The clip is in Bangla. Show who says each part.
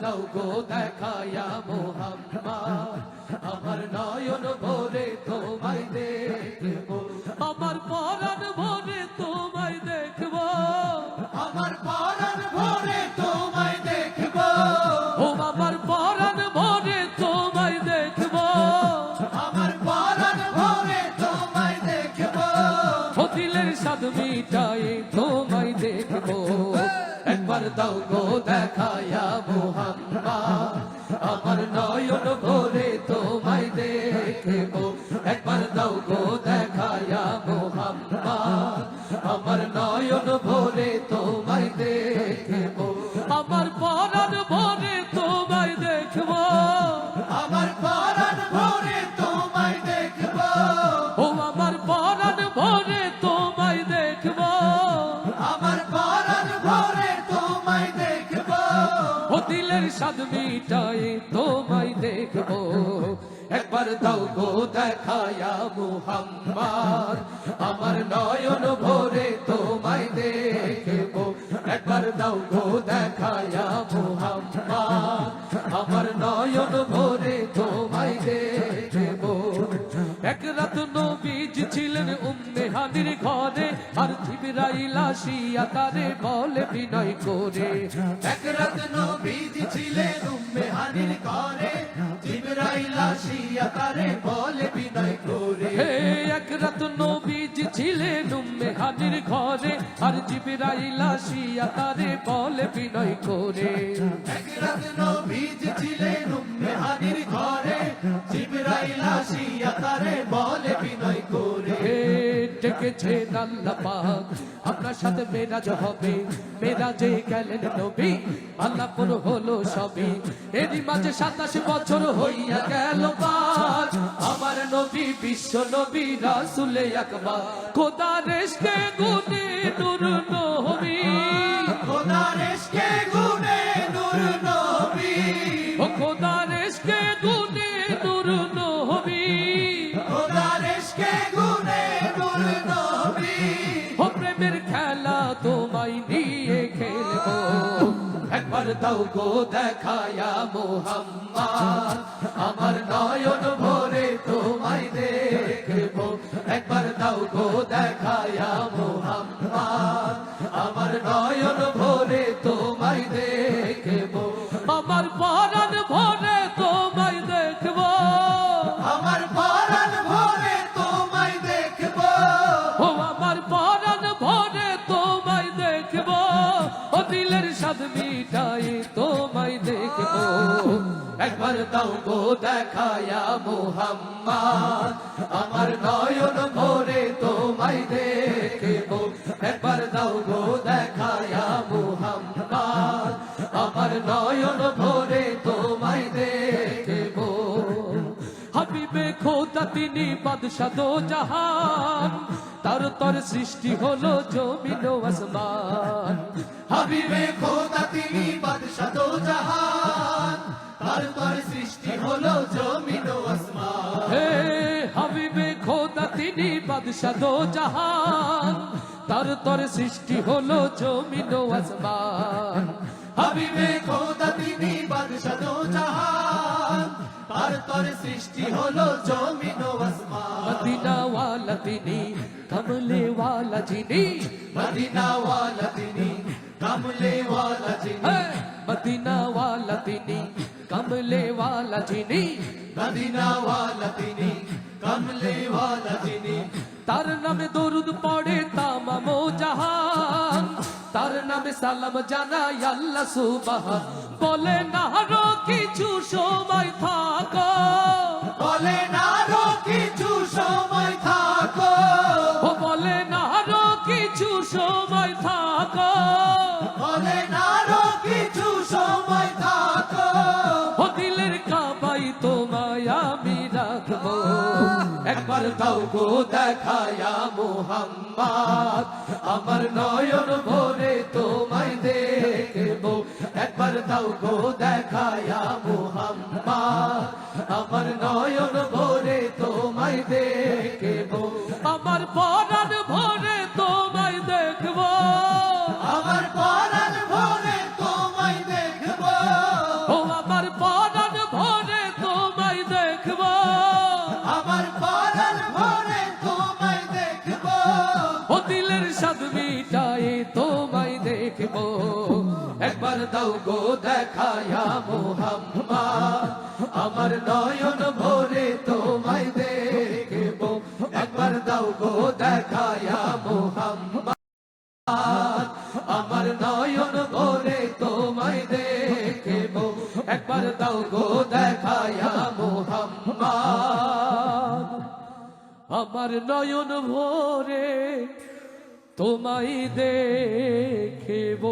Speaker 1: দাও গো দেখায়া মোহাম্মদ আমার নয়ন ভরে তোমায় দেখবো আমার পরাণ ভরে তোমায় দেখবো আমার পরাণ ভরে তোমায় দেখবো ও আমার পরাণ ভরে তোমায় দেখবো আমার পরাণ ভরে তোমায় দেখবো ও দিলের স্বাদ মিটাই তোমায় দেখবো একবার দাও গো দেখায়া মোহাম্মদ আমার নয়ন ভরে তোমায় দেখবো একবার দাও গো দেখায়া মোহাম্মদ আমার নয়ন ভরে তোমায় দেখবো আমার পরাণ ভরে তোমায় দেখবো আমার পরাণ ভরে তোমায় দেখবো ও আমার পরাণ ভরে তোমায় দেখবো আমার পরাণ ভরে তোমায় দেখবো ও দিলের স্বাদ মিটাই তোমায় দেখবো একবার দাও গো দেখায়া মোহাম্মদ আমার নয়ন ভরে তোমায় দেখবো একবার দাও গো দেখায়া মোহাম্মদ আমার নয়ন ভরে তোমায় দেখবো এক রাত নবীজি ছিলেন উম্মে হানির ঘরে আর জিবরাইল আসিয়া তারে বলে বিনয় করে এক রাত নবীজি ছিলেন উম্মে হানির ঘরে জিবরাইল আসিয়া তারে বলে বিনয় করে এক রাত নবীজি ছিলেন উম্মে হানির ঘরে আর জিবরাইল আসিয়া তারে বলে বিনয় করে এক রাত নবীজি ছিলেন উম্মে হানির ঘরে জিবরাইল আসিয়া তারে বলে বিনয় করে ডেকেছেন আল্লাহ পাক আপনার সাথে মেরাজ হবে মেরাজে গেলেন নবী আল্লাহপুর হলো সবই এরই মাঝে 27 বছর হইয়া গেল পার আমার নবী বিশ্ব নবী রাসূলে আকবার খোদার ইশকে গুনে নূর নবী খোদার ইশকে গুনে নূর নবী ও খোদার ইশকে গুনে নূর নবী খোদার ইশকে গুনে নূর নবী ও প্রেমের খেলা তোমায় নিয়ে খেলবো একবার দাও গো দেখায়া মোহাম্মদ আমার নয়ন ভরে তোমায় দেখবো একবার দাও গো দেখায়া মোহাম্মদ আমার নয়ন ভরে তোমায় দেখবো আমার পরাণ ভরে তোমায় দেখবো আমার পরাণ ভরে তোমায় দেখবো ও আমার পরাণ ভরে তোমায় দেখবো ও দিলের স্বাদ মিটাই তোমায় দেখবো একবার দাও গো দেখায়া মোহাম্মদ আমার নয়ন ভরে তোমায় দেখবো একবার দাও গো দেখায়া মোহাম্মদ আমার নয়ন ভরে তোমায় দেখবো হাবিবে খোদা তিনি বাদশাহ দো জাহান তার তর সৃষ্টি হলো জমিন ও আসমান হাবিবে খোদা তিনি বাদশাহ দো জাহান তার তর সৃষ্টি হলো জমিন ও আসমান হে হাবিবে খোদা তিনি বাদশাহ দো জাহান তার তর সৃষ্টি হলো জমিন ও আসমান হাবিবে খোদা তিনি বাদশাহ দো জাহান তার তর সৃষ্টি হলো জমিন ও আসমান মদিনা ওয়ালা তিনি কমলে ওয়ালা যিনি মদিনা ওয়ালা তিনি কমলে ওয়ালা যিনি মদিনা ওয়ালা তিনি কমলে ওয়ালা যিনি মদিনা ওয়ালা তিনি কমলে ওয়ালা যিনি তার নামে দরুদ পড়ে তামাম জাহান তার নামে সালাম জানাই আল্লাহ সুবহান বলে না আরো কিছু সময় থাকো বলে না আরো কিছু সময় থাকো ও বলে না আরো কিছু সময় থাকো বলে না আরো কিছু সময় থাকো ও দিলের কাবাই তোমায় আমি রাখবো একবার দাও গো দেখায়া মোহাম্মদ আমার নয়ন ভরে তোমায় দেখবো একবার দাও গো দেখায়া মোহাম্মদ আমার নয়ন ভরে তোমায় দেখবো আমার পরাণ ভরে তোমায় দেখবো আমার পরাণ ভরে তোমায় দেখবো ও আমার পরাণ ভরে তোমায় দেখব,
Speaker 2: আমার পরাণ ভরে তোমায় দেখব,
Speaker 1: ও দিলের স্বাদ মিটায়ে তোমায় দেখব। একবার দাও গো দেখায়া মোহাম্মদ, আমার নয়ন ভরে তোমায় দেখব। একবার দাও গো দেখায়া মোহাম্মদ, আমার নয়ন ভরে তোমায় দেখব। একবার দাও গো দেখায়া মোহাম্মদ, আমার নয়ন ভরে তোমায় দেখব।